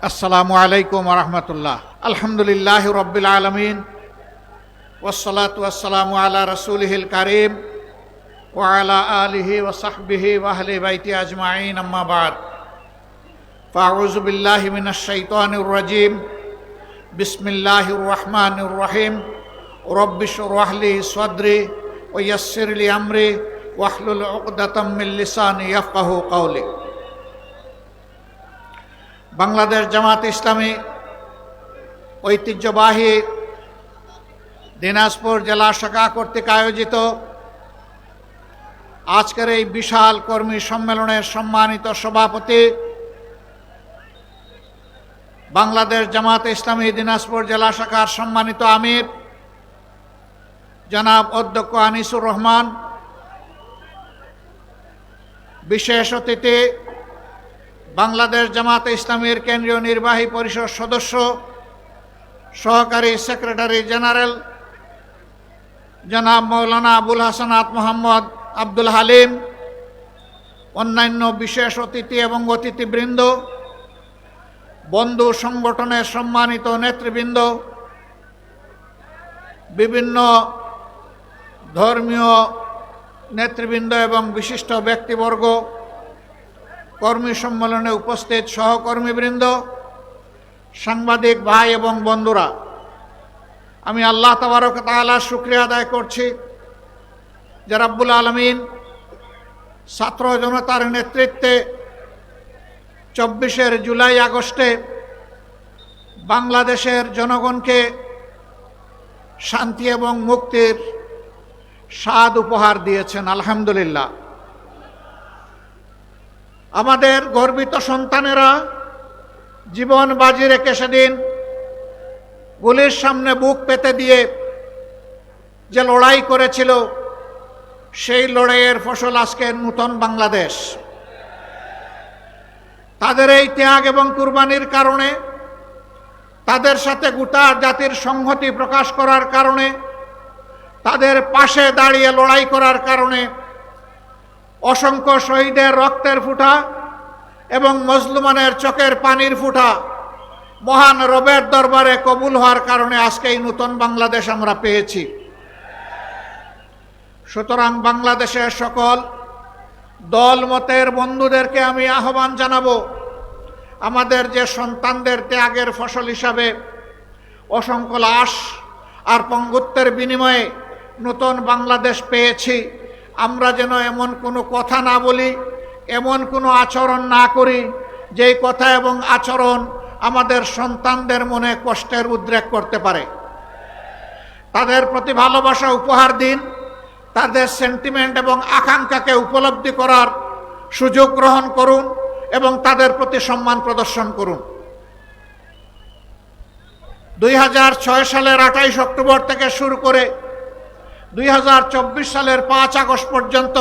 আসসালামু আলাইকুম ওয়া রাহমাতুল্লাহ। আলহামদুলিল্লাহি রাব্বিল আলামিন ওয়াসসালাতু ওয়াসসালামু আলা রাসূলিহিল কারীম ওয়া আলা আলিহি ওয়া সাহবিহি ওয়া আহলি বাইতি আজমাইন, আম্মা বা'দ। ফাআউযু বিল্লাহি মিনাশ শাইতানির রাজীম। বিসমিল্লাহির রাহমানির রহিম। রব্বি শরহ লি সাদরি ওয়া ইয়াসসির লি আমরি ওয়াহলুল উকদাতাম মিন লিসানি ইয়াফকাহু কাওলি। বাংলাদেশ জামাত ইসলামী ঐতিহ্যবাহী দিনাজপুর জেলা শাখা কর্তৃক আয়োজিত আজকের এই বিশাল কর্মী সম্মেলনের সম্মানিত সভাপতি, বাংলাদেশ জামাত ইসলামী দিনাজপুর জেলা শাখার সম্মানিত আমির জনাব অধ্যক্ষ আনিসুর রহমান, বিশেষ অতিথি বাংলাদেশ জামাত ইসলামীর কেন্দ্রীয় নির্বাহী পরিষদ সদস্য সহকারী সেক্রেটারি জেনারেল জনাব মৌলানা আবুল হাসানাত মোহাম্মদ আব্দুল হালিম, অন্যান্য বিশেষ অতিথি এবং অতিথিবৃন্দ, বন্ধু সংগঠনের সম্মানিত নেতৃবৃন্দ, বিভিন্ন ধর্মীয় নেতৃবৃন্দ এবং বিশিষ্ট ব্যক্তিবর্গ, কর্মী সম্মেলনে উপস্থিত সহকর্মীবৃন্দ, সাংবাদিক ভাই এবং বন্ধুরা, আমি আল্লাহ তাবারক ওয়া তাআলার শুকরিয়া আদায় করছি যে রাব্বুল আলামিন ছাত্র জনতার নেতৃত্বে 24 জুলাই আগস্টে বাংলাদেশের জনগণকে শান্তি এবং মুক্তির স্বাদ উপহার দিয়েছেন। আলহামদুলিল্লাহ। আমাদের গর্বিত সন্তানেরা জীবন বাজি রেখে সেদিন গুলির সামনে বুক পেতে দিয়ে যে লড়াই করেছিল, সেই লড়াইয়ের ফসল আজকে নূতন বাংলাদেশ। তাদের এই ত্যাগ এবং কুরবানির কারণে, তাদের সাথে গোটা জাতির সংহতি প্রকাশ করার কারণে, তাদের পাশে দাঁড়িয়ে লড়াই করার কারণে অসংখ্য শহীদের রক্তের ফুটা এবং মজলুমানের চোখের পানির ফুটা মহান রবের দরবারে কবুল হওয়ার কারণে আজকে এই নূতন বাংলাদেশ আমরা পেয়েছি। সুতরাং বাংলাদেশের সকল দল মতের বন্ধুদেরকে আমি আহ্বান জানাবো, আমাদের যে সন্তানদের ত্যাগের ফসল হিসাবে অসংখ্য লাশ আর পঙ্গুত্বের বিনিময়ে নূতন বাংলাদেশ পেয়েছি, আমরা যেন এমন কোনো কথা না বলি, এমন কোনো আচরণ না করি যেই কথা এবং আচরণ আমাদের সন্তানদের মনে কষ্টের উদ্রেক করতে পারে। তাদের প্রতি ভালোবাসা উপহার দিন, তাদের সেন্টিমেন্ট এবং আকাঙ্ক্ষাকে উপলব্ধি করার সুযোগ গ্রহণ করুন এবং তাদের প্রতি সম্মান প্রদর্শন করুন। 2006 সালের 28 অক্টোবর থেকে শুরু করে 2024 সালের 5 আগস্ট পর্যন্ত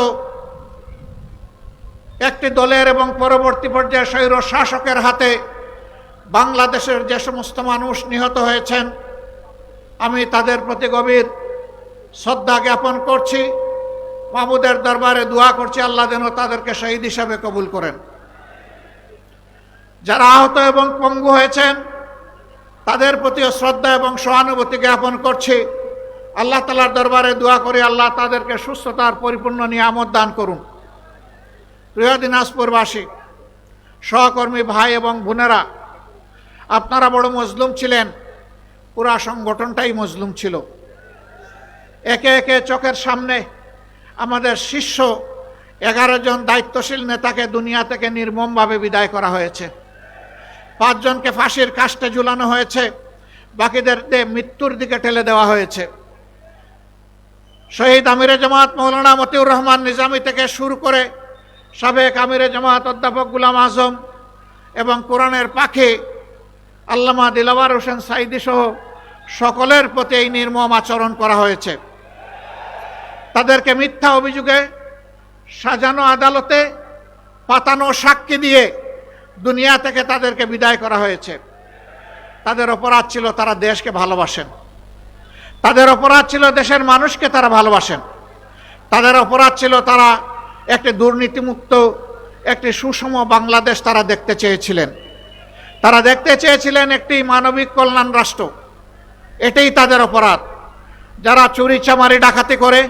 একটি দলের এবং পরবর্তী পর্যায়ে স্বৈর শাসকের হাতে বাংলাদেশের যে সমস্ত মানুষ নিহত হয়েছেন, আমি তাদের প্রতি গভীর শ্রদ্ধা জ্ঞাপন করছি। মাহবুদের দরবারে দোয়া করছি আল্লাহ যেন তাদেরকে শহীদ হিসাবে কবুল করেন। যারা আহত এবং পঙ্গু হয়েছেন তাদের প্রতিও শ্রদ্ধা এবং সহানুভূতি জ্ঞাপন করছি। আল্লাহ তাআলার দরবারে দোয়া করি আল্লাহ তাদেরকে সুস্থতার পরিপূর্ণ নিয়ামত দান করুন। প্রিয় দিনাজপুরবাসী, সহকর্মী ভাই এবং বোনেরা, আপনারা বড় মজলুম ছিলেন, পুরা সংগঠনটাই মজলুম ছিল। একে একে চোখের সামনে আমাদের শীর্ষ 11 জন দায়িত্বশীল নেতাকে দুনিয়া থেকে নির্মমভাবে বিদায় করা হয়েছে। 5 জনকে ফাঁসির কাস্টে ঝুলানো হয়েছে, বাকিদের মৃত্যুর দিকে ঠেলে দেওয়া হয়েছে। শহীদ আমিরে জামাত মৌলানা মতিউর রহমান নিজামী থেকে শুরু করে সাবেক আমিরে জামাত অধ্যাপক গোলাম আজম এবং কোরআনের পাখি আল্লামা দিলওয়ার হোসেন সাইদি সহ সকলের প্রতি এই নির্মম আচরণ করা হয়েছে। তাদেরকে মিথ্যা অভিযোগে সাজানো আদালতে পাতানো সাক্ষী দিয়ে দুনিয়া থেকে তাদেরকে বিদায় করা হয়েছে। তাদের অপরাধ ছিল তারা দেশকে ভালোবাসেন, তাদের অপরাধ ছিল দেশের মানুষকে তারা ভালোবাসেন, তাদের অপরাধ ছিল তারা একটি দুর্নীতিমুক্ত একটি সুষম বাংলাদেশ তারা দেখতে চেয়েছিলেন। তারা দেখতে চেয়েছিলেন একটি মানবিক কল্যাণ রাষ্ট্র। এটাই তাদের অপরাধ। যারা চুরি চামারি ডাকাতি করে,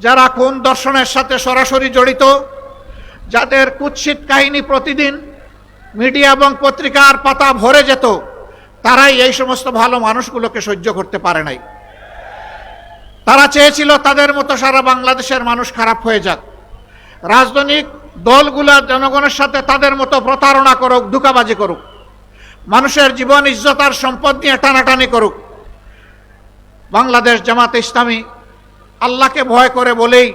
যারা খুন দর্শনের সাথে সরাসরি জড়িত, যাদের কুৎসিত কাহিনী প্রতিদিন মিডিয়া এবং পত্রিকার পাতা ভরে যেত, তারাই এই সমস্ত ভালো মানুষগুলোকে সহ্য করতে পারে নাই। তারা চেয়েছিল তাদের মতো সারা বাংলাদেশের মানুষ খারাপ হয়ে যাক। রাজনৈতিক দলগুলো জনগণের সাথে তাদের মতো প্রতারণা করুক, ধোঁকাবাজি করুক, মানুষের জীবন ইজ্জত আর সম্পদ নিয়ে টানাটানি করুক। বাংলাদেশ জামাতে ইসলামী আল্লাহকে ভয় করে বলেই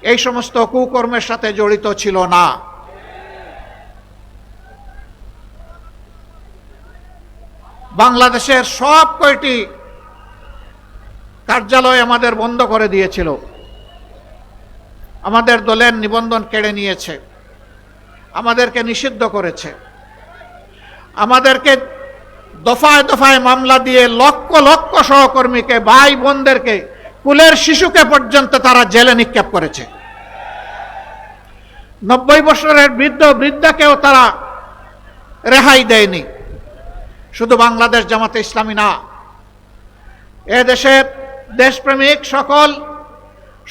এই সমস্ত কুকর্মের সাথে জড়িত ছিল না। বাংলাদেশের সব কয়টি কার্যালয় আমাদের বন্ধ করে দিয়েছিল, আমাদের দলের নিবন্ধন কেড়ে নিয়েছে, আমাদেরকে নিষিদ্ধ করেছে, আমাদেরকে দফায় দফায় মামলা দিয়ে লক্ষ লক্ষ সহকর্মীকে, ভাই বোনদেরকে, কুলের শিশুকে পর্যন্ত তারা জেলে নিক্ষেপ করেছে। 90 বছরের বৃদ্ধ বৃদ্ধাকেও তারা রেহাই দেয়নি। শুধু বাংলাদেশ জামাতে ইসলামী না, এ দেশের দেশপ্রেমিক সকল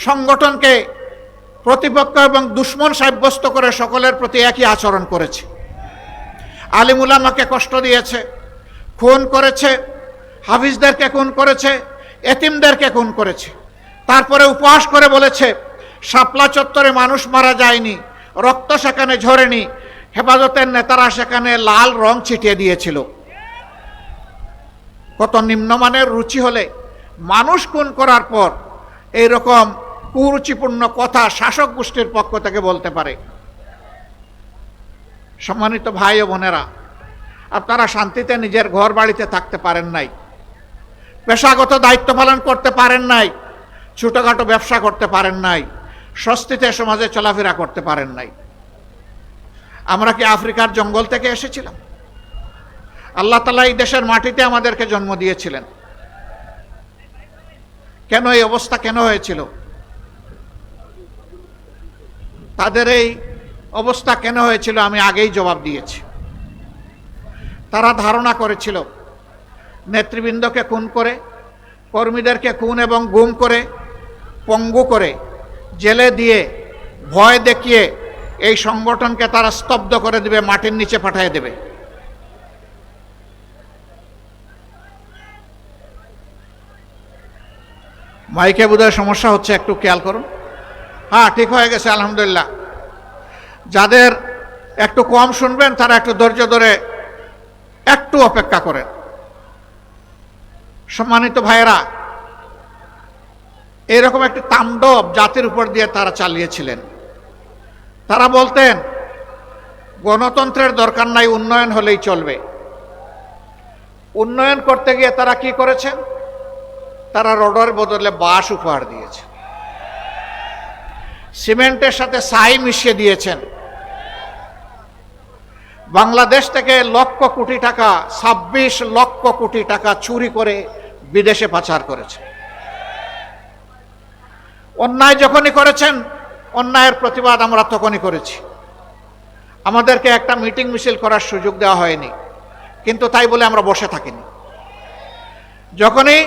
সংগঠনকে প্রতিপক্ষ এবং দুশ্মন সাব্যস্ত করে সকলের প্রতি একই আচরণ করেছে। আলিম উলামাকে কষ্ট দিয়েছে, খুন করেছে, হাফিজদেরকে খুন করেছে, এতিমদেরকে খুন করেছে। তারপরে উপহাস করে বলেছে শাপলা চত্বরে মানুষ মারা যায়নি, রক্ত সেখানে ঝরেনি, হেফাজতের নেতারা সেখানে লাল রং ছিটিয়ে দিয়েছিল। কত নিম্নমানের রুচি হলে মানুষ খুন করার পর এইরকম কুরুচিপূর্ণ কথা শাসক গোষ্ঠীর পক্ষ থেকে বলতে পারে? সম্মানিত ভাই ও বোনেরা, আপনারা শান্তিতে নিজের ঘর বাড়িতে থাকতে পারেন নাই, পেশাগত দায়িত্ব পালন করতে পারেন নাই, ছোটখাটো ব্যবসা করতে পারেন নাই, স্বস্তিতে সমাজে চলাফেরা করতে পারেন নাই। আমরা কি আফ্রিকার জঙ্গল থেকে এসেছিলাম? আল্লাহ তাআলা এই দেশের মাটিতে আমাদেরকে জন্ম দিয়েছিলেন। কেন এই অবস্থা কেন হয়েছিল? তাদের এই অবস্থা কেন হয়েছিল আমি আগেই জবাব দিয়েছি। তারা ধারণা করেছিল নেতৃবৃন্দকে খুন করে, কর্মীদেরকে খুন এবং গুম করে, পঙ্গু করে, জেলে দিয়ে, ভয় দেখিয়ে এই সংগঠনকে তারা স্তব্ধ করে দেবে, মাটির নিচে পাঠিয়ে দেবে। মাইকে বোধহয় সমস্যা হচ্ছে, একটু খেয়াল করুন। হ্যাঁ, ঠিক হয়ে গেছে আলহামদুলিল্লাহ। যাদের একটু কম শুনবেন তারা একটু ধৈর্য ধরে একটু অপেক্ষা করেন। সম্মানিত ভাইয়েরা, এরকম একটি তাণ্ডব জাতির উপর দিয়ে তারা চালিয়েছিলেন। তারা বলতেন গণতন্ত্রের দরকার নাই, উন্নয়ন হলেই চলবে। উন্নয়ন করতে গিয়ে তারা কি করেছেন? তারা রডের বদলে বাঁশ উপহার দিয়েছে, সিমেন্টের সাথে ছাই মিশিয়ে দিয়েছেন। বাংলাদেশ থেকে লক্ষ কোটি টাকা, 26 লক্ষ কোটি টাকা চুরি করে বিদেশে পাচার করেছে। অন্যায় যখনই করেছেন, অন্যায়ের প্রতিবাদ আমরা তখনই করেছি। আমাদেরকে একটা মিটিং মিছিল করার সুযোগ দেওয়া হয়নি, কিন্তু তাই বলে আমরা বসে থাকিনি। যখনই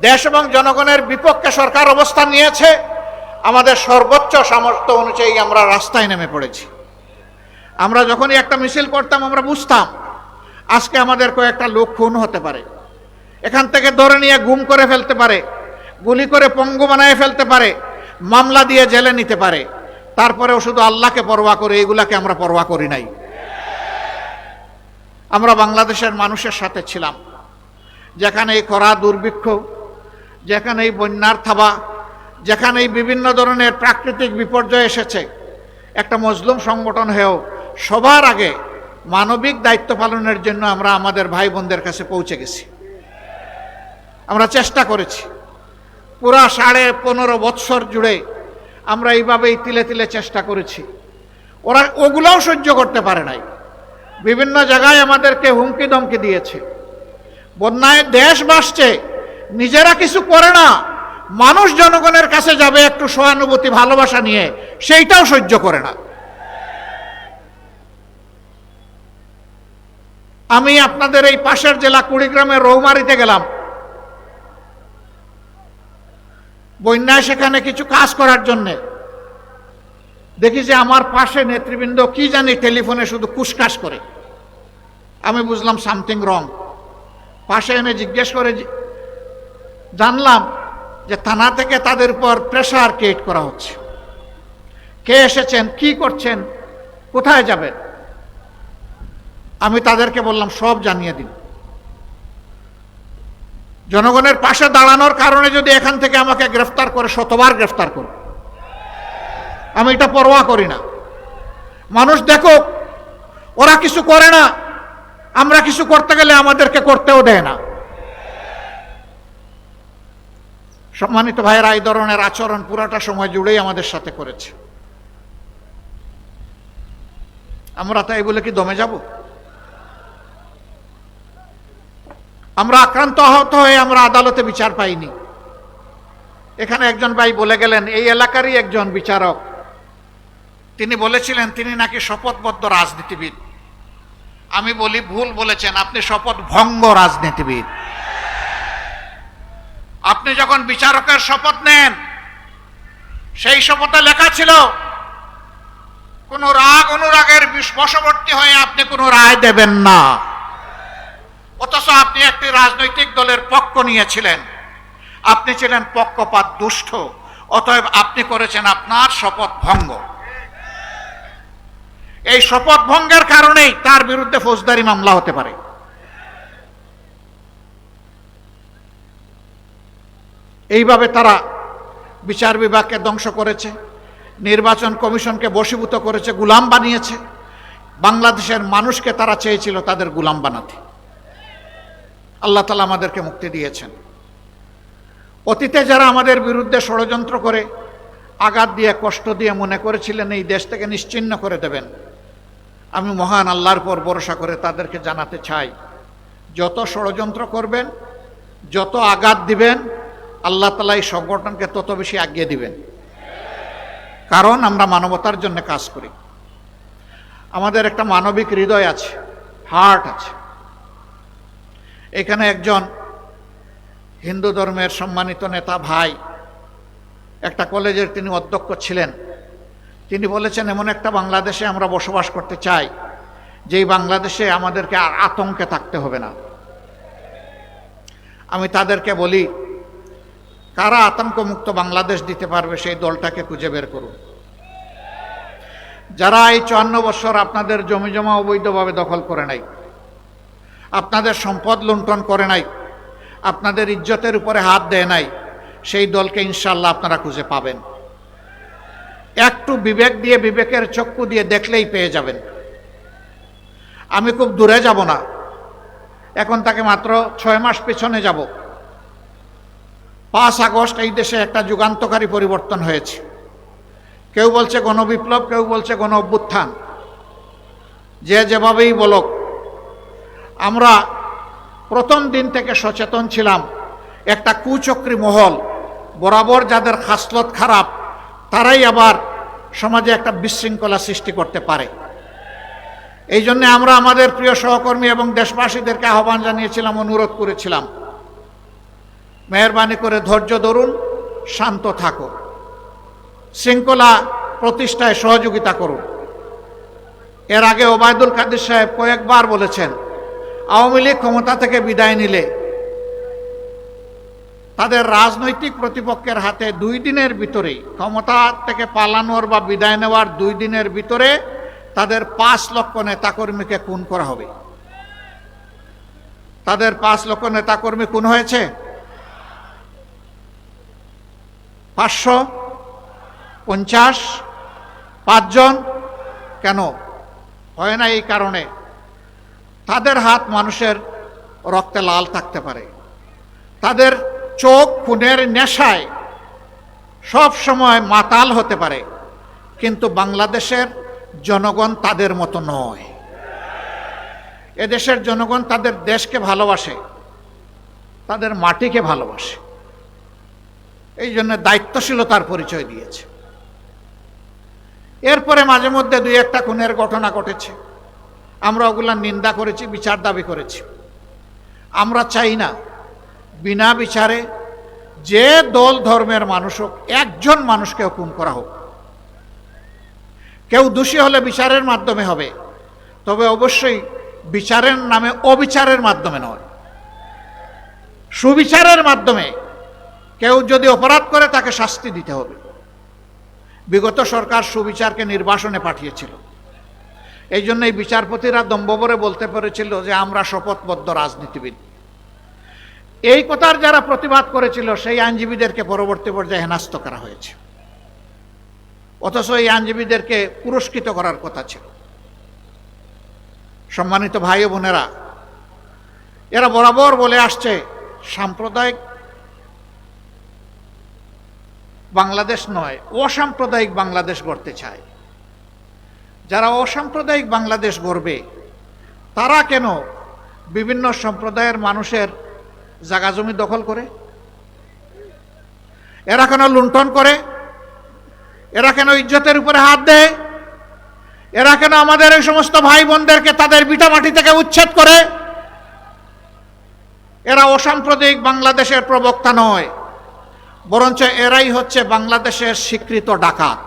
দেশ এবং জনগণের বিপক্ষে সরকার অবস্থান নিয়েছে, আমাদের সর্বোচ্চ সামর্থ্য অনুযায়ী আমরা রাস্তায় নেমে পড়েছি। আমরা যখনই একটা মিছিল করতাম, আমরা বুঝতাম আজকে আমাদের কয়েকটা লোক খুন হতে পারে, এখান থেকে ধরে নিয়ে গুম করে ফেলতে পারে, গুলি করে পঙ্গু বানায় ফেলতে পারে, মামলা দিয়ে জেলে নিতে পারে। তারপরেও শুধু আল্লাহকে পরোয়া করে, এগুলাকে আমরা পরোয়া করি নাই। আমরা বাংলাদেশের মানুষের সাথে ছিলাম। যেখানে এই খরা দুর্ভিক্ষ, যেখানে এই বন্যার থাবা, যেখানে এই বিভিন্ন ধরনের প্রাকৃতিক বিপর্যয় এসেছে, একটা মজলুম সংগঠন হয়েও সবার আগে মানবিক দায়িত্ব পালনের জন্য আমরা আমাদের ভাই বোনদের কাছে পৌঁছে গেছি। আমরা চেষ্টা করেছি পুরা 15.5 বৎসর জুড়ে আমরা এইভাবেই তিলে তিলে চেষ্টা করেছি। ওরা ওগুলাও সহ্য করতে পারে নাই, বিভিন্ন জায়গায় আমাদেরকে হুমকি ধমকি দিয়েছে। বন্যায় দেশ ভাসছে, নিজেরা কিছু করে না, মানুষ জনগণের কাছে যাবে একটু সহানুভূতি ভালোবাসা নিয়ে, সেইটাও সহ্য করে না। আমি আপনাদের এই পাশের জেলা কুড়িগ্রামের রৌমারীতে গেলাম, বন্যায় সেখানে কিছু কাজ করার জন্যে। দেখি যে আমার পাশে নেতৃবৃন্দ কি জানি টেলিফোনে শুধু কুসকাস করে। আমি বুঝলাম সামথিং রং। পাশে এনে জিজ্ঞেস করে জানলাম যে থানা থেকে তাদের উপর প্রেসার ক্রিয়েট করা হচ্ছে। কে এসেছেন, কি করছেন, কোথায় যাবেন? আমি তাদেরকে বললাম সব জানিয়ে দিন। জনগণের পাশে দাঁড়ানোর কারণে যদি এখান থেকে আমাকে গ্রেফতার করে, শতবার গ্রেফতার করুন, আমি এটা পরোয়া করি না। মানুষ দেখুক, ওরা কিছু করে না, আমরা কিছু করতে গেলে আমাদেরকে করতেও দেয় না। সম্মানিত ভাইয়েরা, এই ধরনের আচরণ পুরাটা সময় জুড়েই আমাদের সাথে করেছে। আমরা তাই বলে কি দমে যাব? আমরা আক্রান্ত আহত হয়ে আমরা আদালতে বিচার পাইনি। এখানে একজন ভাই বলে গেলেন, এই এলাকারই একজন বিচারক, তিনি বলেছিলেন তিনি নাকি শপথবদ্ধ রাজনীতিবিদ। আমি বলি ভুল বলেছেন, আপনি শপথ ভঙ্গ রাজনীতিবিদ। আপনি যখন বিচারকের শপথ নেন, সেই শপথে লেখা ছিল কোন রাগ অনুরাগের বশবর্তী হয়ে আপনি কোনো রায় দেবেন না। অথচ আপনি একটি রাজনৈতিক দলের পক্ষ নিয়েছিলেন, আপনি ছিলেন পক্ষপাত দুষ্ট, অতএব আপনি করেছেন আপনার শপথ ভঙ্গ। এই শপথ ভঙ্গের কারণেই তার বিরুদ্ধে ফৌজদারি মামলা হতে পারে। এইভাবে তারা বিচার বিভাগকে ধ্বংস করেছে, নির্বাচন কমিশনকে বশীভূত করেছে, গোলাম বানিয়েছে। বাংলাদেশের মানুষকে তারা চেয়েছিল তাদের গোলাম বানাতে। আল্লাহ তাআলা আমাদেরকে মুক্তি দিয়েছেন। অতীতে যারা আমাদের বিরুদ্ধে ষড়যন্ত্র করে, আঘাত দিয়ে, কষ্ট দিয়ে মনে করেছিলেন এই দেশ থেকে নিশ্চিহ্ন করে দেবেন, আমি মহান আল্লাহর পর ভরসা করে তাদেরকে জানাতে চাই, যত ষড়যন্ত্র করবেন, যত আঘাত দিবেন, আল্লাহ তাআলা এই সংগঠনকে তত বেশি আগিয়ে দিবেন। কারণ আমরা মানবতার জন্য কাজ করি। আমাদের একটা মানবিক হৃদয় আছে, হার্ট আছে। এখানে একজন হিন্দু ধর্মের সম্মানিত নেতা ভাই, একটা কলেজের তিনি অধ্যক্ষ ছিলেন, তিনি বলেছেন এমন একটা বাংলাদেশে আমরা বসবাস করতে চাই, যেই বাংলাদেশে আমাদেরকে আর আতঙ্কে থাকতে হবে না। আমি তাদেরকে বলি, কারা আতঙ্কমুক্ত বাংলাদেশ দিতে পারবে সেই দলটাকে খুঁজে বের করুন। যারা এই 54 বছর আপনাদের জমি জমা অবৈধভাবে দখল করে নাই, আপনাদের সম্পদ লুণ্ঠন করে নাই, আপনাদের ইজ্জতের উপরে হাত দেয় নাই, সেই দলকে ইনশাআল্লাহ আপনারা খুঁজে পাবেন। একটু বিবেক দিয়ে, বিবেকের চক্ষু দিয়ে দেখলেই পেয়ে যাবেন। আমি খুব দূরে যাব না, এখন তাকে মাত্র 6 মাস পেছনে যাব। 5 আগস্ট এই দেশে একটা যুগান্তকারী পরিবর্তন হয়েছে। কেউ বলছে গণবিপ্লব, কেউ বলছে গণ অভ্যুত্থান, যে যেভাবেই বলুক। আমরা প্রথম দিন থেকে সচেতন ছিলাম, একটা কুচক্রী মহল, বরাবর যাদের খাসলত খারাপ, তারাই আবার সমাজে একটা বিশৃঙ্খলা সৃষ্টি করতে পারে। এই জন্য আমরা আমাদের প্রিয় সহকর্মী এবং দেশবাসীদেরকে আহ্বান জানিয়েছিলাম, অনুরোধ করেছিলাম, মেহরবানি করে ধৈর্য ধরুন, শান্ত থাকো, শৃঙ্খলা প্রতিষ্ঠায় সহযোগিতা করুন। এর আগে ওবায়দুল কাদের সাহেব কয়েকবার বলেছেন, আওয়ামী লীগ ক্ষমতা থেকে বিদায় নিলে তাদের রাজনৈতিক প্রতিপক্ষের হাতে 2 দিনের ভিতরে, ক্ষমতা থেকে পালানোর বা বিদায় নেওয়ার 2 দিনের ভিতরে তাদের 5 লক্ষ নেতাকর্মীকে খুন করা হবে। তাদের 5 লক্ষ নেতাকর্মী খুন হয়েছে? 550, 5 জন। কেন হয় না? এই কারণে তাদের হাত মানুষের রক্তে লাল থাকতে পারে, তাদের চোখ খুনের নেশায় সব সময় মাতাল হতে পারে, কিন্তু বাংলাদেশের জনগণ তাদের মতো নয়। এদেশের জনগণ তাদের দেশকে ভালোবাসে, তাদের মাটিকে ভালোবাসে, এই জন্য দায়িত্বশীলতার পরিচয় দিয়েছে। এরপরে মাঝে মধ্যে 2-1টা খুনের ঘটনা ঘটেছে, আমরা ওগুলার নিন্দা করেছি, বিচার দাবি করেছি। আমরা চাই না বিনা বিচারে যে দল ধর্মের মানুষ হোক, একজন মানুষকেও খুন করা হোক। কেউ দোষী হলে বিচারের মাধ্যমে হবে, তবে অবশ্যই বিচারের নামে অবিচারের মাধ্যমে নয়, সুবিচারের মাধ্যমে। কেউ যদি অপরাধ করে তাকে শাস্তি দিতে হবে। বিগত সরকার সুবিচারকে নির্বাসনে পাঠিয়েছিল। এই জন্য এই বিচারপতিরা দম্ভভরে বলতে পেরেছিল যে আমরা শপথবদ্ধ রাজনীতিবিদ। এই কথার যারা প্রতিবাদ করেছিল সেই আইনজীবীদেরকে পরবর্তী পর্যায়ে হেনস্থ করা হয়েছে, অথচ এই আইনজীবীদেরকে পুরস্কৃত করার কথা ছিল। সম্মানিত ভাই ও বোনেরা, এরা বরাবর বলে আসছে সাম্প্রদায়িক বাংলাদেশ নয়, অসাম্প্রদায়িক বাংলাদেশ গড়তে চায়। যারা অসাম্প্রদায়িক বাংলাদেশ গড়বে তারা কেন বিভিন্ন সম্প্রদায়ের মানুষের জায়গা জমি দখল করে? এরা কেন লুণ্ঠন করে? এরা কেন ইজ্জতের উপরে হাত দেয়? এরা কেন আমাদের এই সমস্ত ভাই বোনদেরকে তাদের ভিটামাটি থেকে উচ্ছেদ করে? এরা অসাম্প্রদায়িক বাংলাদেশের প্রবক্তা নয়, বরঞ্চ এরাই হচ্ছে বাংলাদেশের স্বীকৃত ডাকাত।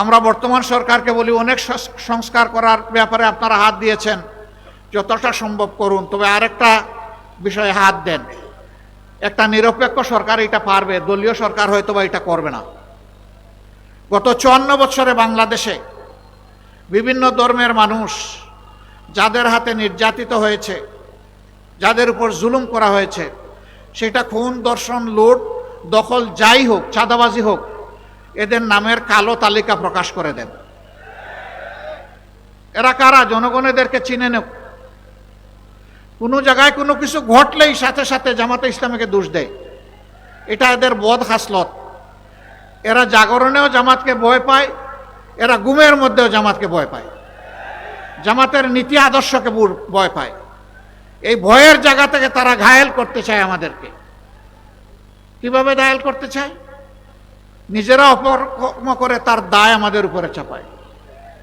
আমরা বর্তমান সরকারকে বলি, অনেক সংস্কার করার ব্যাপারে আপনারা হাত দিয়েছেন, যতটা সম্ভব করুন, তবে আরেকটা বিষয়ে হাত দেন। একটা নিরপেক্ষ সরকার এটা পারবে, দলীয় সরকার হয়তো বা এটা করবে না। গত 54 বছরে বাংলাদেশে বিভিন্ন ধর্মের মানুষ যাদের হাতে নির্যাতিত হয়েছে, যাদের উপর জুলুম করা হয়েছে, সেটা খুন, ধর্ষণ, লুট, দখল যাই হোক, চাঁদাবাজি হোক, এদের নামের কালো তালিকা প্রকাশ করে দেন। এরা কারা? জনগণ এদেরকে চিনে নেব। কোনো জায়গায় কোনো কিছু ঘটলেই সাথে সাথে জামাতে ইসলামীকে দোষ দেয়, এটা এদের বদ খাসলত। এরা জাগরণেও জামাতকে ভয় পায়, এরা গুমের মধ্যেও জামাতকে ভয় পায়, জামাতের নীতি আদর্শকে ভয় পায়। এই ভয়ের জায়গা থেকে তারা ঘায়েল করতে চায় আমাদেরকে। কিভাবে ঘায়েল করতে চায়? নিজেরা অপকর্ম করে তার দায় আমাদের উপরে চাপায়।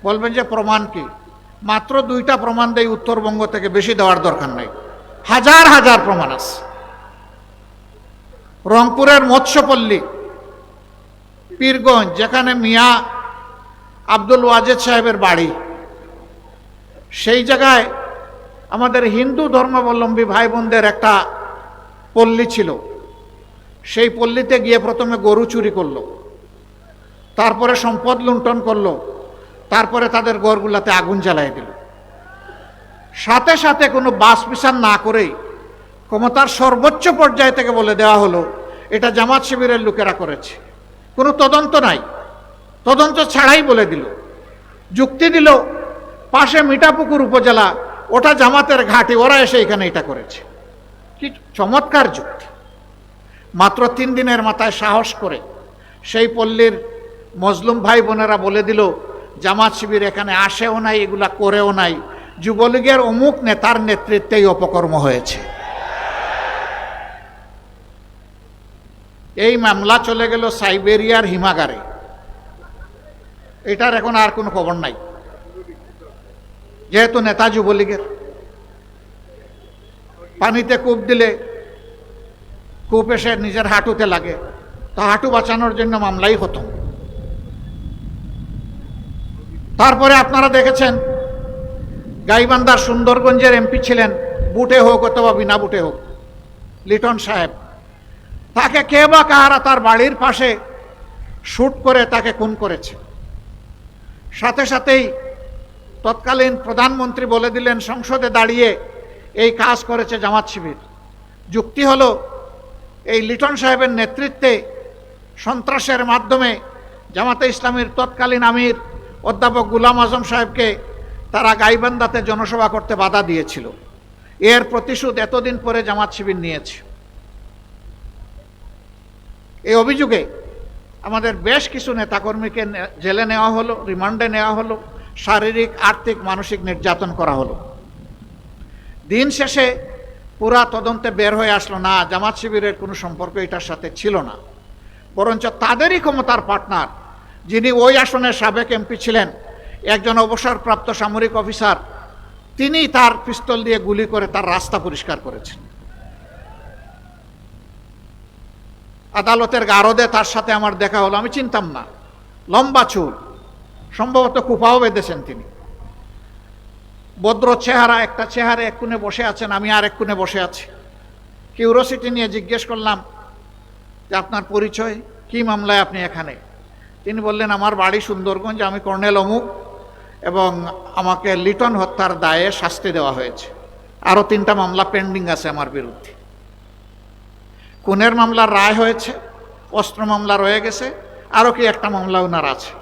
বলবেন যে প্রমাণ কি? মাত্র 2টা প্রমাণ দেয় উত্তরবঙ্গ থেকে, বেশি দেওয়ার দরকার নাই। হাজার হাজার প্রমাণ আছে। রংপুরের মৎস্যপল্লী, পীরগঞ্জ, যেখানে মিয়া আব্দুল ওয়াজেদ সাহেবের বাড়ি, সেই জায়গায় আমাদের হিন্দু ধর্মাবলম্বী ভাই বোনদের একটা পল্লী ছিল। সেই পল্লীতে গিয়ে প্রথমে গরু চুরি করলো, তারপরে সম্পদ লুণ্ঠন করলো, তারপরে তাদের ঘরগুলাতে আগুন জ্বালাই দিল। সাথে সাথে কোনো বাস বিচার না করেই ক্ষমতার সর্বোচ্চ পর্যায় থেকে বলে দেওয়া হলো এটা জামাত শিবিরের লোকেরা করেছে। কোনো তদন্ত নাই, তদন্ত ছাড়াই বলে দিল। যুক্তি দিল পাশে মিঠাপুকুর উপজেলা, ওটা জামাতের ঘাঁটি, ওরা এসে এখানে এটা করেছে। কি চমৎকার যুক্তি! মাত্র 3 দিনের মাথায় সাহস করে সেই পল্লীর মজলুম ভাই বোনেরা বলে দিল জামাত শিবির এখানে আসেও নাই, এগুলা করেও নাই, যুবলীগের অমুক নেতার নেতৃত্বেই অপকর্ম হয়েছে। এই মামলা চলে গেল সাইবেরিয়ার হিমাগারে। এটার এখন আর কোনো খবর নাই, যেহেতু নেতা যুবলীগের। পানিতে কূপ দিলে কূপ এসে নিজের হাঁটুতে লাগে, তো হাঁটু বাঁচানোর জন্য মামলাই হতো। তারপরে আপনারা দেখেছেন গাইবান্ধার সুন্দরগঞ্জের এমপি ছিলেন, বুটে হোক অথবা বিনা বুটে হোক, লিটন সাহেব। তাকে কে বা কাহারা তার বাড়ির পাশে শুট করে তাকে খুন করেছে। সাথে সাথেই তৎকালীন প্রধানমন্ত্রী বলে দিলেন সংসদে দাঁড়িয়ে এই কাজ করেছে জামাত শিবির। যুক্তি হলো এই লিটন সাহেবের নেতৃত্বে সন্ত্রাসের মাধ্যমে জামাতে ইসলামীর তৎকালীন আমির অধ্যাপক গুলাম আজম সাহেবকে তারা গাইবান্ধাতে জনসভা করতে বাধা দিয়েছিল। এর প্রতিশোধ এতদিন পরে জামাত শিবির নিয়েছে। এই অভিযোগে আমাদের বেশ কিছু নেতাকর্মীকে জেলে নেওয়া হলো, রিমান্ডে নেওয়া হলো, শারীরিক, আর্থিক, মানসিক নির্যাতন করা হলো। দিন শেষে পুরা তদন্তে বের হয়ে আসলো না জামাত শিবিরের কোনো সম্পর্ক এটার সাথে ছিল না, বরঞ্চ তাদেরই ক্ষমতার পার্টনার যিনি ওই আসনের সাবেক এমপি ছিলেন, একজন অবসরপ্রাপ্ত সামরিক অফিসার, তিনি তার পিস্তল দিয়ে গুলি করে তার রাস্তা পরিষ্কার করেছেন। আদালতের গারদে তার সাথে আমার দেখা হলো, আমি চিনতাম না, লম্বা চুল, সম্ভবত কুপাও বেঁধেছেন তিনি, ভদ্র চেহারা, একটা চেহারা এক কোণে বসে আছেন, আমি আর এক কোণে বসে আছি। কিউরিওসিটি নিয়ে জিজ্ঞেস করলাম যে আপনার পরিচয়, কি মামলায় আপনি এখানে? তিনি বললেন আমার বাড়ি সুন্দরগঞ্জ, আমি কর্নেল অমুক, এবং আমাকে লিটন হত্যার দায়ে শাস্তি দেওয়া হয়েছে, আরও 3টা মামলা পেন্ডিং আছে আমার বিরুদ্ধে। খুনের মামলার রায় হয়েছে, অস্ত্র মামলা রয়ে গেছে, আরও কি একটা মামলা ওনার আছে।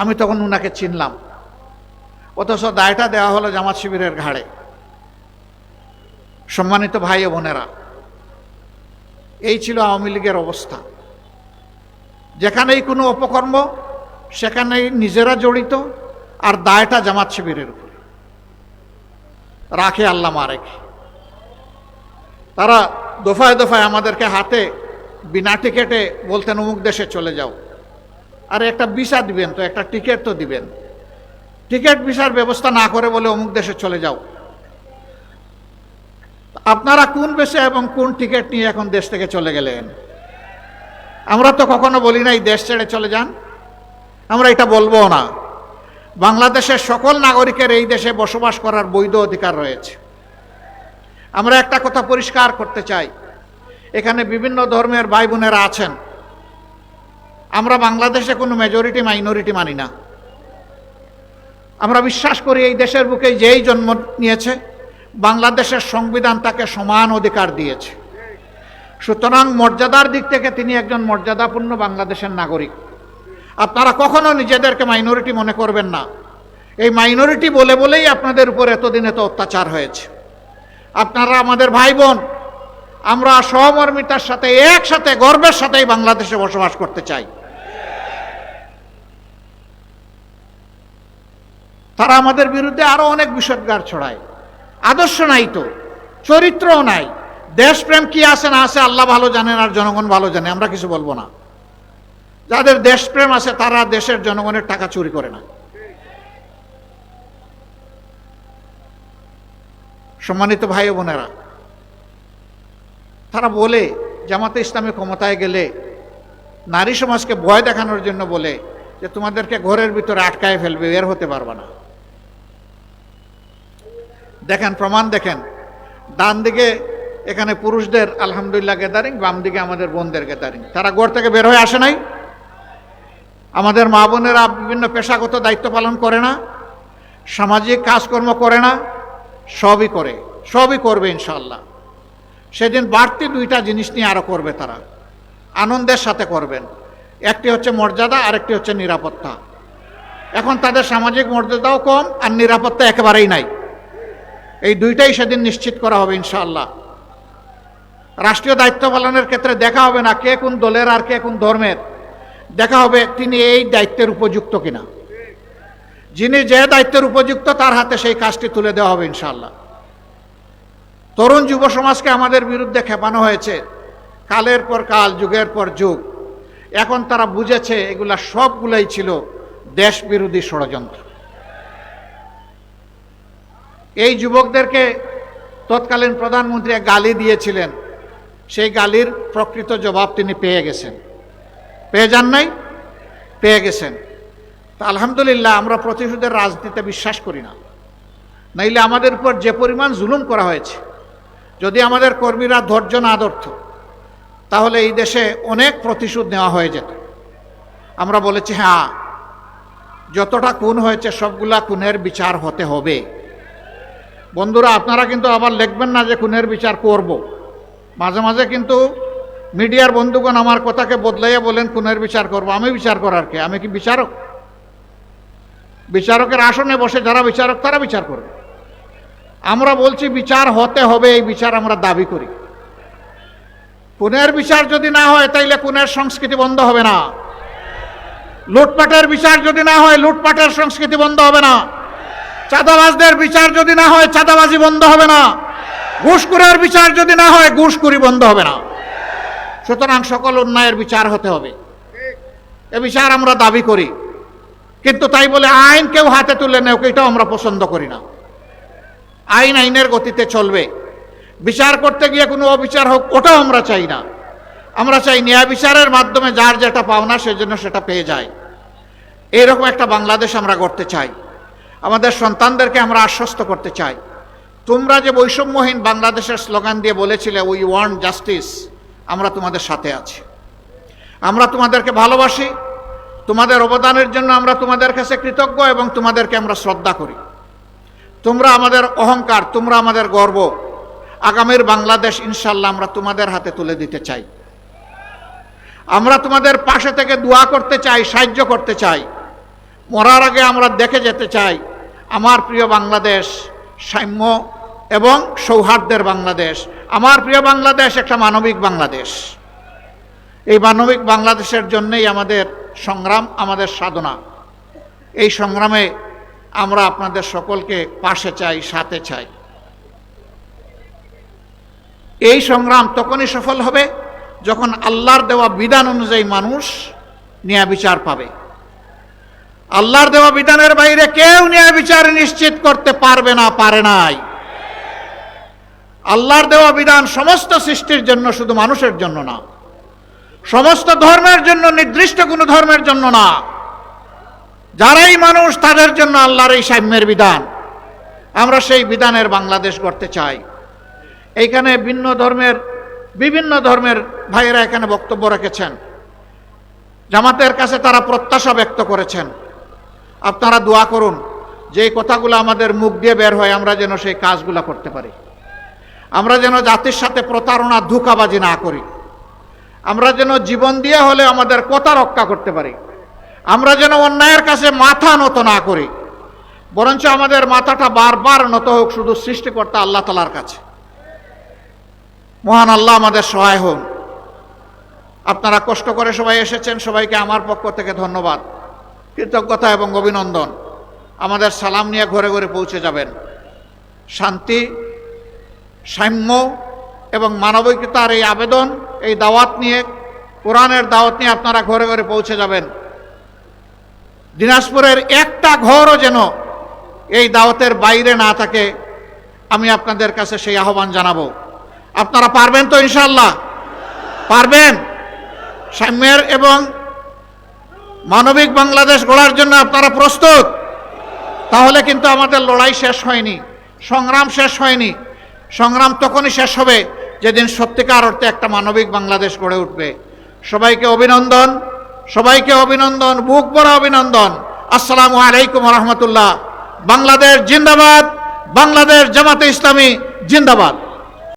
আমি তখন উনাকে চিনলাম, অথচ দায়টা দেওয়া হলো জামাত শিবিরের ঘাড়ে। সম্মানিত ভাই ও বোনেরা, এই ছিল আওয়ামী লীগের অবস্থা। যেখানেই কোনো অপকর্ম সেখানেই নিজেরা জড়িত, আর দায়টা জামাত শিবিরের উপরে রাখে আল্লাহ মারেকে। তারা দফায় দফায় আমাদেরকে হাতে বিনা টিকেটে বলতেন অমুক দেশে চলে যাও, আরে একটা ভিসা দিবেন তো, একটা টিকিট তো দিবেন, টিকিট ভিসার ব্যবস্থা না করে বলে অমুক দেশে চলে যাও। আপনারা কোন বেশে এবং কোন টিকিট নিয়ে এখন দেশ থেকে চলে গেলেন? আমরা তো কখনো বলি নাই দেশ ছেড়ে চলে যান, আমরা এটা বলবো না। বাংলাদেশের সকল নাগরিকের এই দেশে বসবাস করার বৈধ অধিকার রয়েছে। আমরা একটা কথা পরিষ্কার করতে চাই, এখানে বিভিন্ন ধর্মের ভাই বোনেরা আছেন, আমরা বাংলাদেশে কোনো মেজরিটি মাইনরিটি মানি না। আমরা বিশ্বাস করি এই দেশের বুকে যেই জন্ম নিয়েছে, বাংলাদেশের সংবিধান তাকে সমান অধিকার দিয়েছে। সুতরাং মর্যাদার দিক থেকে তিনি একজন মর্যাদাপূর্ণ বাংলাদেশের নাগরিক। আপনারা কখনো নিজেদেরকে মাইনরিটি মনে করবেন না। এই মাইনরিটি বলে বলেই আপনাদের উপর এতদিন এত অত্যাচার হয়েছে। আপনারা আমাদের ভাই বোন, আমরা সহমর্মিতার সাথে একসাথে গর্বের সাথেই বাংলাদেশে বসবাস করতে চাই। তারা আমাদের বিরুদ্ধে আরো অনেক বিষোদ্গার ছড়ায়। আদর্শ নাই তো, চরিত্রও নাই, দেশপ্রেম কি আছে না আছে আল্লাহ ভালো জানেন আর জনগণ ভালো জানে, আমরা কিছু বলবো না। যাদের দেশপ্রেম আছে তারা দেশের জনগণের টাকা চুরি করে না। সম্মানিত ভাই ও বোনেরা, তারা বলে জামাতে ইসলামী ক্ষমতায় গেলে নারী সমাজকে ভয় দেখানোর জন্য বলে যে তোমাদেরকে ঘরের ভিতরে আটকায় ফেলবে, বের হতে পারবে না। দেখেন, প্রমাণ দেখেন, ডান দিকে এখানে পুরুষদের আলহামদুলিল্লাহ গ্যাদারিং, বাম দিকে আমাদের বোনদের গ্যাদারিং। তারা ঘর থেকে বের হয়ে আসে নাই? আমাদের মা বোনেরা বিভিন্ন পেশাগত দায়িত্ব পালন করে না? সামাজিক কাজকর্ম করে না? সবই করে, সবই করবে ইনশাআল্লাহ। সেদিন বাড়তি 2টা জিনিস নিয়ে আরো করবে তারা, আনন্দের সাথে করবেন। একটি হচ্ছে মর্যাদা, আরেকটি হচ্ছে নিরাপত্তা। এখন তাদের সামাজিক মর্যাদাও কম আর নিরাপত্তা একেবারেই নাই। এই 2টাই সেদিন নিশ্চিত করা হবে ইনশাআল্লাহ। রাষ্ট্রীয় দায়িত্ব পালনের ক্ষেত্রে দেখা হবে না কে কোন দলের আর কে কোন ধর্মের, দেখা হবে তিনি এই দায়িত্বের উপযুক্ত কিনা। যিনি যে দায়িত্বের উপযুক্ত তার হাতে সেই কাজটি তুলে দেওয়া হবে ইনশাআল্লাহ। তরুণ যুব সমাজকে আমাদের বিরুদ্ধে খেপানো হয়েছে কালের পর কাল, যুগের পর যুগ। এখন তারা বুঝেছে এগুলা সবগুলাই ছিল দেশ বিরোধী ষড়যন্ত্র। এই যুবকদেরকে তৎকালীন প্রধানমন্ত্রী গালি দিয়েছিলেন, সেই গালির প্রকৃত জবাব তিনি পেয়ে গেছেন। পেয়ে যান নাই? পেয়ে গেছেন। তা আলহামদুলিল্লাহ, আমরা প্রতিশোধের রাজনীতিতে বিশ্বাস করি না। নাইলে আমাদের উপর যে পরিমাণ জুলুম করা হয়েছে, যদি আমাদের কর্মীরা ধৈর্য না ধরত তাহলে এই দেশে অনেক প্রতিশোধ নেওয়া হয়ে যেত। আমরা বলেছি হ্যাঁ, যতটা খুন হয়েছে সবগুলা খুনের বিচার হতে হবে। বন্ধুরা, আপনারা কিন্তু আবার লিখবেন না যে খুনের বিচার করব। মাঝে মাঝে কিন্তু মিডিয়ার বন্ধুগণ আমার কথাকে বদলাইয়া বলেন খুনের বিচার করব। আমি বিচার করার কে? আমি কি বিচারক? বিচারকের আসনে বসে যারা বিচারক তারা বিচার করবে। আমরা বলছি বিচার হতে হবে, এই বিচার আমরা দাবি করি। খুনের বিচার যদি না হয় তাইলে খুনের সংস্কৃতি বন্ধ হবে না। লুটপাটের বিচার যদি না হয় লুটপাটের সংস্কৃতি বন্ধ হবে না। চাঁদাবাজদের বিচার যদি না হয় চাঁদাবাজি বন্ধ হবে না। ঘুষখোরের বিচার যদি না হয় ঘুষখোরি বন্ধ হবে না। সুতরাং সকল অন্যায়ের বিচার হতে হবে। এ বিচার আমরা দাবি করি, কিন্তু তাই বলে আইন কেউ হাতে তুলে নেও এটাও আমরা পছন্দ করি না। আইন আইনের গতিতে চলবে, বিচার করতে গিয়ে কোনো অবিচার হোক ওটাও আমরা চাই না। আমরা চাই ন্যায় বিচারের মাধ্যমে যার যেটা পাওনা সেজন্য সেটা পেয়ে যায়। এইরকম একটা বাংলাদেশ আমরা গড়তে চাই। আমাদের সন্তানদেরকে আমরা আশ্বস্ত করতে চাই, তোমরা যে বৈষম্যহীন বাংলাদেশের স্লোগান দিয়ে বলেছিলে উই ওয়ান্ট জাস্টিস, আমরা তোমাদের সাথে আছি, আমরা তোমাদেরকে ভালোবাসি, তোমাদের অবদানের জন্য আমরা তোমাদের কাছে কৃতজ্ঞ এবং তোমাদেরকে আমরা শ্রদ্ধা করি। তোমরা আমাদের অহংকার, তোমরা আমাদের গর্ব। আগামীর বাংলাদেশ ইনশাল্লাহ আমরা তোমাদের হাতে তুলে দিতে চাই। আমরা তোমাদের পাশে থেকে দোয়া করতে চাই, সাহায্য করতে চাই। মরার আগে আমরা দেখে যেতে চাই আমার প্রিয় বাংলাদেশ সাম্য এবং সৌহার্দ্যের বাংলাদেশ, আমার প্রিয় বাংলাদেশ একটা মানবিক বাংলাদেশ। এই মানবিক বাংলাদেশের জন্যই আমাদের সংগ্রাম, আমাদের সাধনা। এই সংগ্রামে আমরা আপনাদের সকলকে পাশে চাই, সাথে চাই। এই সংগ্রাম তখনই সফল হবে যখন আল্লাহর দেওয়া বিধান অনুযায়ী মানুষ ন্যায় বিচার পাবে। আল্লাহর দেওয়া বিধানের বাইরে কেউ ন্যায় বিচার নিশ্চিত করতে পারবে না, পারে নাই। আল্লাহর দেওয়া বিধান সমস্ত সৃষ্টির জন্য, শুধু মানুষের জন্য না। সমস্ত ধর্মের জন্য, নির্দিষ্ট কোনো ধর্মের জন্য না। যারাই মানুষ তাদের জন্য আল্লাহর এই সাম্যের বিধান। আমরা সেই বিধানের বাংলাদেশ গড়তে চাই। এইখানে বিভিন্ন ধর্মের ভাইয়েরা এখানে বক্তব্য রেখেছেন। জামাতের কাছে তারা প্রত্যাশা ব্যক্ত করেছেন। আপনারা দোয়া করুন যে এই কথাগুলো আমাদের মুখ দিয়ে বের হয় আমরা যেন সেই কাজগুলো করতে পারি। আমরা যেন জাতির সাথে প্রতারণা, ধোঁকাবাজি না করি। আমরা যেন জীবন দিয়ে হলে আমাদের কথা রক্ষা করতে পারি। আমরা যেন অন্যায়ের কাছে মাথা নত না করি, বরঞ্চ আমাদের মাথাটা বারবার নত হোক শুধু সৃষ্টিকর্তা আল্লাহ তাআলার কাছে। মহান আল্লাহ আমাদের সহায় হন। আপনারা কষ্ট করে সবাই এসেছেন, সবাইকে আমার পক্ষ থেকে ধন্যবাদ, কৃতজ্ঞতা এবং অভিনন্দন। আমাদের সালাম নিয়ে ঘরে ঘরে পৌঁছে যাবেন। শান্তি, সাম্য এবং মানবিকতার এই আবেদন, এই দাওয়াত নিয়ে, কোরআনের দাওয়াত নিয়ে আপনারা ঘরে ঘরে পৌঁছে যাবেন। দিনাজপুরের একটা ঘরও যেন এই দাওয়াতের বাইরে না থাকে, আমি আপনাদের কাছে সেই আহ্বান জানাবো। আপনারা পারবেন তো? ইনশাআল্লাহ পারবেন। সাম্যের এবং মানবিক বাংলাদেশ গড়ার জন্য আপনারা প্রস্তুত? তাহলে কিন্তু আমাদের লড়াই শেষ হয়নি, সংগ্রাম শেষ হয়নি। সংগ্রাম তখনই শেষ হবে যেদিন সত্যিকার অর্থে একটা মানবিক বাংলাদেশ গড়ে উঠবে। সবাইকে অভিনন্দন, সবাইকে অভিনন্দন, বুক ভরা অভিনন্দন। আসসালামু আলাইকুম ওয়া রাহমাতুল্লাহ। বাংলাদেশ জিন্দাবাদ, বাংলাদেশ জামাতে ইসলামী জিন্দাবাদ।